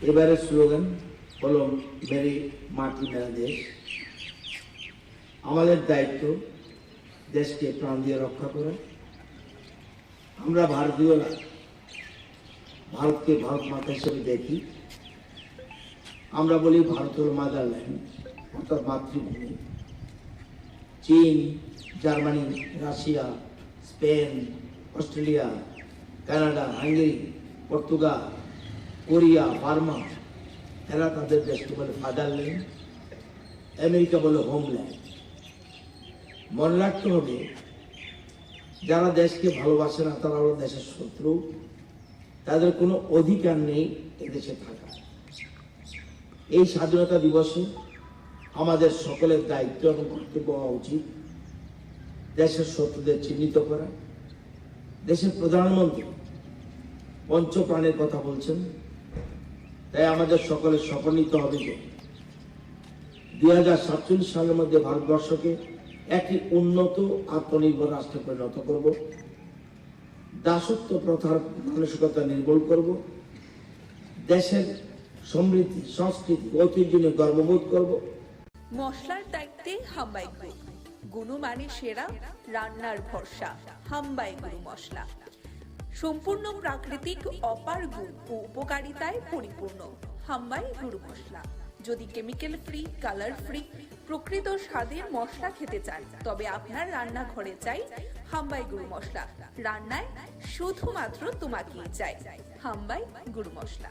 এবারের স্লোগান হলো মেরি মাটি মেরা দেশ। আমাদের দায়িত্ব দেশকে প্রাণ দিয়ে রক্ষা করা। আমরা ভারতীয়রা ভারতকে ভারত মাতা হিসেবে দেখি। আমরা বলি ভারত হল মাদারল্যান্ড, অর্থাৎ মাতৃভূমি। চীন, Germany, Russia, Spain, Australia, Canada, Hungary, Portugal, Korea, Burma, এরা তাদের দেশকে বলে ফাদারল্যান্ড। আমেরিকা বলে হোমল্যান্ড। মনে রাখতে হবে, যারা দেশকে ভালোবাসে না তারা হলো দেশের শত্রু। তাদের কোনো অধিকার নেই এদেশে থাকা। এই স্বাধীনতা দিবসে আমাদের সকলের দায়িত্ব এবং কর্তব্য হওয়া উচিত দেশের শত্রুদের চিহ্নিত করা। দেশের প্রধানমন্ত্রী পঞ্চপ্রাণের কথা বলছেন, তাই আমাদের সকলের শপথ নিতে হবে যে 2047 সালের মধ্যে ভারতবর্ষকে একটি উন্নত আত্মনির্ভর রাষ্ট্রে পরিণত করব। দাসত্ব প্রথার মানসিকতা নির্মূল করব। দেশের সমৃদ্ধি, সংস্কৃতি, ঐতিহ্য নিয়ে গর্ববোধ করব। মশলার দায়িত্বে হাম্বাই গ্রুপ, গুণমানে সেরা, রান্নার ভরসা। হাম্বাই গুরু মশলা সম্পূর্ণ প্রাকৃতিক, অপার গুণ ও উপকারিতায় পরিপূর্ণ। হাম্বাই গুরু মশলা। যদি কেমিক্যাল ফ্রি, কালার ফ্রি, প্রকৃত স্বাদের মশলা খেতে চান, তবে আপনার রান্নাঘরে চাই হাম্বাই গুরু মশলা। রান্নায় শুধুমাত্র তোমাকেই চাই হাম্বাই গুরু মশলা।